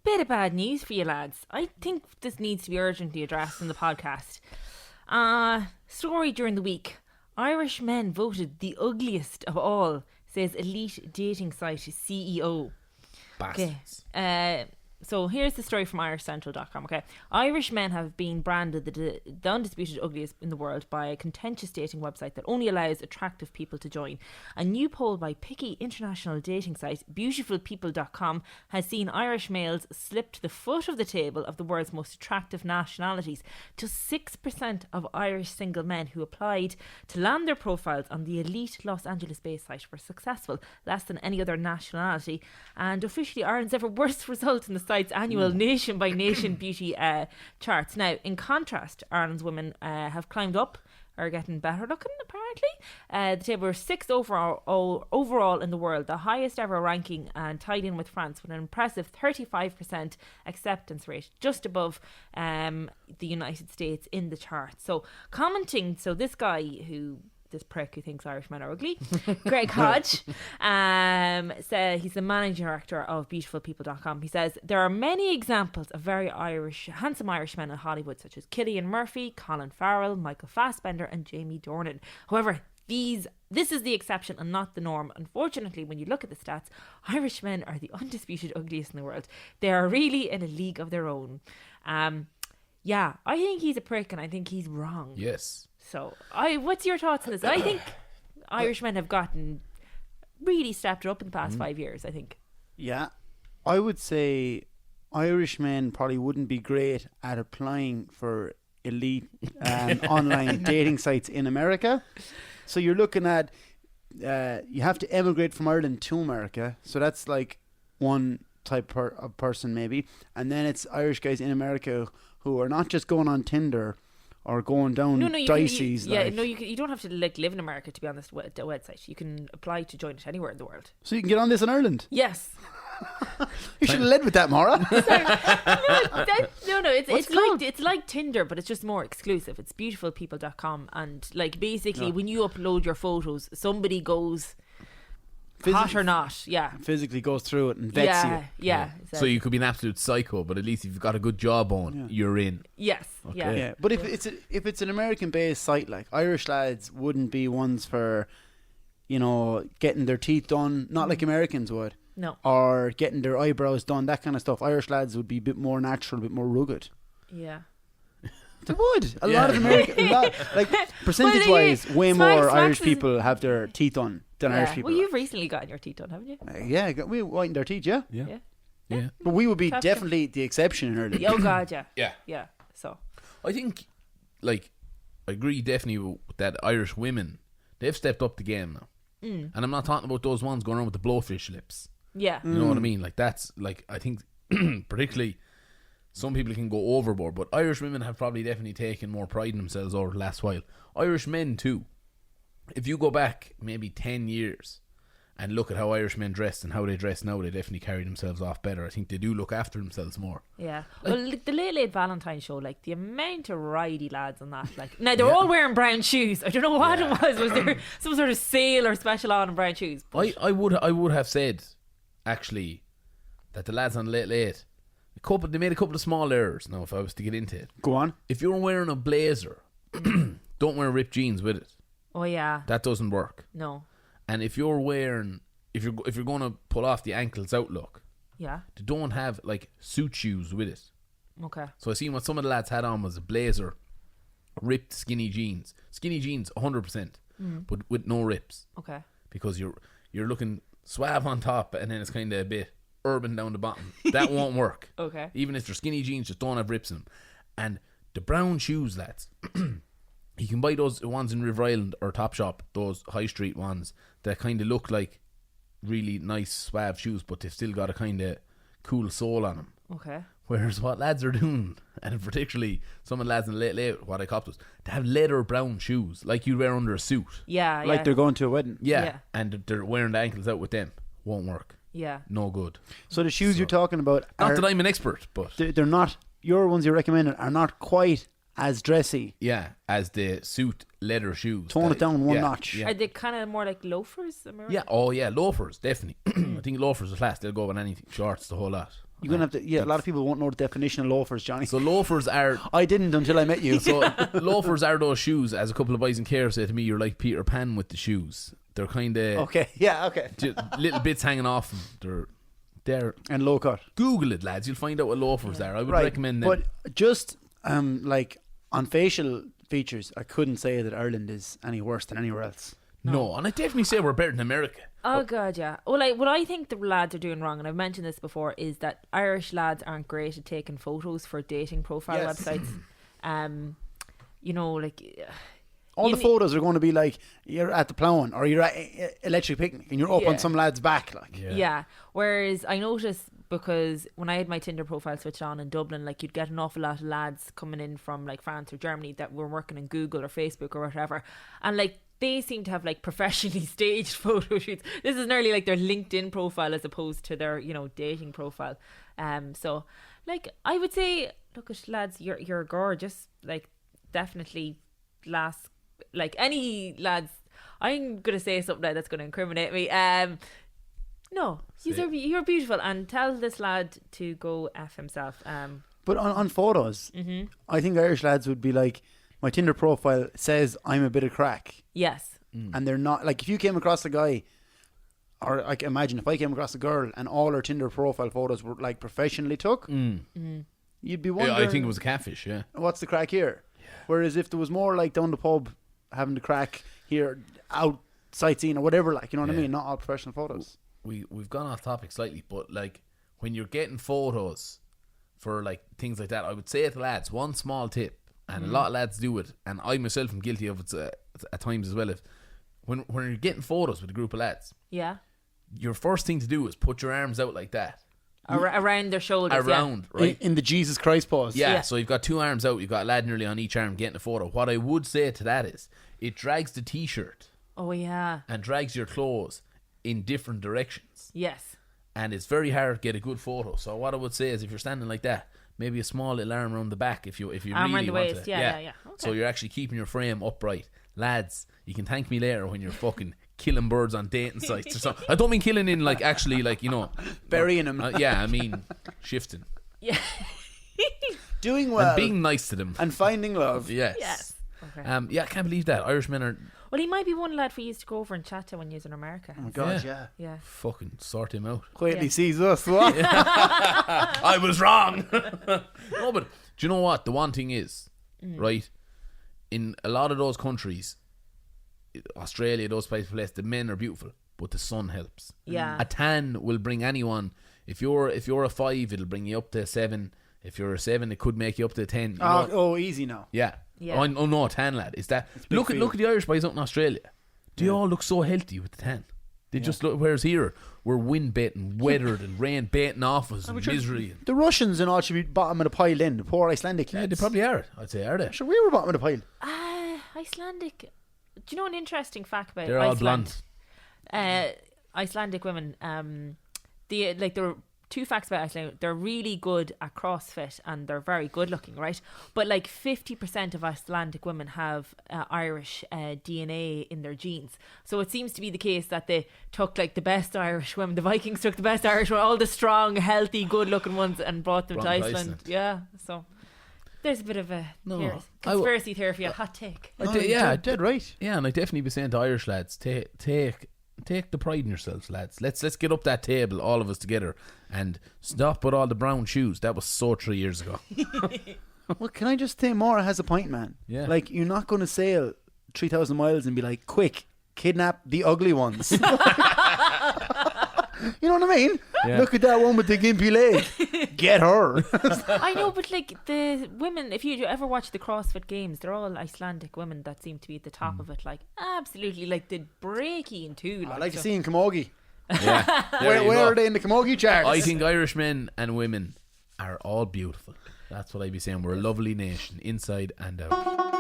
bit of bad news for you lads. I think this needs to be urgently addressed in the podcast. Story during the week. Irish men voted the ugliest of all, says elite dating site CEO. Bastards. Okay. So here's the story from irishcentral.com. Okay, Irish men have been branded the undisputed ugliest in the world by a contentious dating website that only allows attractive people to join. A new poll by picky international dating site beautifulpeople.com has seen Irish males slip to the foot of the table of the world's most attractive nationalities. Just 6% of Irish single men who applied to land their profiles on the elite Los Angeles-based site were successful, less than any other nationality, and officially Ireland's ever worst result in the site's annual nation by nation beauty charts. Now, in contrast, Ireland's women have climbed up, are getting better looking apparently. The table were 6th overall in the world, the highest ever ranking, and tied in with France with an impressive 35% acceptance rate, just above the United States in the chart. So commenting, this guy this prick who thinks Irish men are ugly, Greg Hodge, he's the managing director of beautifulpeople.com. He says there are many examples of very handsome Irish men in Hollywood, such as Cillian Murphy, Colin Farrell, Michael Fassbender and Jamie Dornan. However, this is the exception and not the norm. Unfortunately, when you look at the stats, Irish men are the undisputed ugliest in the world. They are really in a league of their own. Yeah, I think he's a prick and I think he's wrong. Yes. So, what's your thoughts on this? I think Irish men have gotten really stepped up in the past 5 years, I think. Yeah. I would say Irish men probably wouldn't be great at applying for elite online dating sites in America. So you're looking at, you have to emigrate from Ireland to America. So that's like one type of person maybe. And then it's Irish guys in America who are not just going on Tinder or going down Dicey's. You don't have to live in America to be on this website. You can apply to join it anywhere in the world. So you can get on this in Ireland? Yes. You should have led with that, Maura. It's like Tinder, but it's just more exclusive. It's beautifulpeople.com, and basically when you upload your photos, somebody goes hot or not, physically goes through it and vets you. Yeah. So you could be an absolute psycho, but at least if you've got a good job on, you're in. Yes. Okay. Yeah. But if it's an American-based site, like Irish lads wouldn't be ones for, getting their teeth done, not like Americans would. No. Or getting their eyebrows done, that kind of stuff. Irish lads would be a bit more natural, a bit more rugged. Yeah. They would. A lot of American, percentage-wise, way more Irish people have their teeth done than Irish people. Well, you've recently gotten your teeth done, haven't you? We whitened our teeth, yeah. Yeah. But we would be definitely the exception in Ireland. Oh God, yeah. Yeah. So I think, I agree definitely with that. Irish women, they've stepped up the game now. And I'm not talking about those ones going around with the blowfish lips. Yeah. You know what I mean? That's I think particularly some people can go overboard, but Irish women have probably definitely taken more pride in themselves over the last while. Irish men too. If you go back maybe 10 years and look at how Irish men dressed and how they dress now, they definitely carry themselves off better. I think they do look after themselves more. Yeah. Well, the Late Valentine show, the amount of ridey lads on that, now they were all wearing brown shoes. I don't know what it was. Was there some sort of sale or special on brown shoes? I would have said actually that the lads on Late they made a couple of small errors. Now, if I was to get into it, go on. If you're wearing a blazer, don't wear ripped jeans with it. Oh yeah, that doesn't work. No. And if you're going to pull off the ankles out look, they don't have suit shoes with it. Okay. So I seen what some of the lads had on was a blazer, ripped skinny jeans 100%, but with no rips. Okay. Because you're looking suave on top and then it's kind of a bit urban down the bottom. That won't work. Okay. Even if they're skinny jeans, just don't have rips in them. And the brown shoes, lads, you can buy those ones in River Island or Topshop, those high street ones that kind of look like really nice suave shoes, but they've still got a kind of cool sole on them. Okay. Whereas what lads are doing, and particularly some of the lads in late what I copped was, they have leather brown shoes like you wear under a suit. Yeah. Like they're going to a wedding. Yeah. And they're wearing the ankles out with them. Won't work. Yeah. No good. So the shoes you're talking about not that I'm an expert, but they're not, your ones you're recommending are not quite as dressy. Yeah, as the suit leather shoes. Tone it down one notch. Yeah. Are they kind of more like loafers? Yeah, loafers, definitely. I think loafers are class. They'll go with anything. Shorts, the whole lot. You're gonna have to. Yeah, a lot of people won't know the definition of loafers, Johnny. So loafers are I didn't until I met you. so loafers are those shoes. As a couple of boys in care say to me, you're like Peter Pan with the shoes. They're kind of Okay. Yeah. Okay. little bits hanging off them. They're And low cut. Google it, lads. You'll find out what loafers are. I would recommend them. But just like on facial features, I couldn't say that Ireland is any worse than anywhere else. No, and I definitely say we're better than America. Oh god, yeah. Well, what I think the lads are doing wrong, and I've mentioned this before, is that Irish lads aren't great at taking photos for dating profile websites. You know, like all the photos are going to be like you're at the ploughing or you're at electric picnic and you're up on some lad's back, like. Yeah. Whereas I noticed, because when I had my Tinder profile switched on in Dublin, like you'd get an awful lot of lads coming in from like France or Germany that were working in Google or Facebook or whatever, and like they seem to have like professionally staged photo shoots. This is nearly like their LinkedIn profile as opposed to their, you know, dating profile. So like I would say, look at lads, you're gorgeous. Like definitely like any lads. I'm gonna say something that's gonna incriminate me. No, you're beautiful, and tell this lad to go F himself. But on photos, I think Irish lads would be like, my Tinder profile says I'm a bit of crack. Yes. And they're not. Like if you came across a guy, or like imagine if I came across a girl and all her Tinder profile photos were like professionally took, you'd be wondering. Yeah, I think it was a catfish. Yeah. What's the crack here? Yeah. Whereas if there was more like down the pub having the crack here, out sightseeing or whatever, like, you know what I mean? Not all professional photos. We've gone off topic slightly, but like when you're getting photos for like things like that, I would say to lads, one small tip, and a lot of lads do it, and I myself am guilty of it at times as well. If when you're getting photos with a group of lads, your first thing to do is put your arms out like that. Around their shoulders. Right? In the Jesus Christ pose. Yeah, so you've got two arms out, you've got a lad nearly on each arm getting a photo. What I would say to that is, it drags the t-shirt. Oh, yeah. And drags your clothes in different directions. Yes. And it's very hard to get a good photo. So what I would say is, if you're standing like that, maybe a small little arm around the back if you arm really around the want waist. to. Yeah. Okay. So you're actually keeping your frame upright. Lads, you can thank me later when you're fucking killing birds on dating sites or something. I don't mean killing in like actually like, you know, burying them. I mean shifting. Yeah. Doing well. And being nice to them. And finding love. Yes. Okay. I can't believe that. Irishmen are... Well, he might be one lad for you to go over and chat to when you're in America. Oh my God, Yeah. Fucking sort him out. Quietly sees us. What? I was wrong. No, but do you know what? The one thing is, right? In a lot of those countries, Australia, those places, the men are beautiful, but the sun helps. Yeah. A tan will bring anyone. If you're a 5, it'll bring you up to a 7. If you're a 7, it could make you up to a 10. Easy now. Yeah. Oh no, a tan lad. Is that look at the Irish boys out in Australia. They all look so healthy with the tan. They just look. Whereas here, we're wind baiting, weathered, and rain baiting off us, and misery. The Russians and all should be bottom of the pile then. The poor Icelandic lads. Yeah, they probably are. I'd say, are they? Sure, we were bottom of the pile. Icelandic. Do you know an interesting fact about They're Iceland? all blonde. Icelandic women. There are 2 facts about Iceland. They're really good at CrossFit and they're very good looking, right? But like 50% of Icelandic women have Irish DNA in their genes. So it seems to be the case that they took like the best Irish women. The Vikings took the best Irish women, all the strong, healthy, good looking ones, and brought them to Iceland. Yeah, so there's a bit of a conspiracy theory for you. Hot take. Dead right. Yeah, and I'd definitely be saying to Irish lads, take the pride in yourselves, lads. Let's get up that table, all of us together, and stop with all the brown shoes. That was so 3 years ago. Well, can I just say, Maura has a point, man. Yeah. Like, you're not going to sail 3,000 miles and be like, quick, kidnap the ugly ones. You know what I mean? Yeah. Look at that one with the gimpy leg. Get her. I know, but like the women, if you ever watch the CrossFit Games, they're all Icelandic women that seem to be at the top of it. Like, absolutely, like the breaking too. I like to see in camogie. Yeah. Where are they in the camogie charts? I think Irish men and women are all beautiful. That's what I'd be saying. We're a lovely nation, inside and out.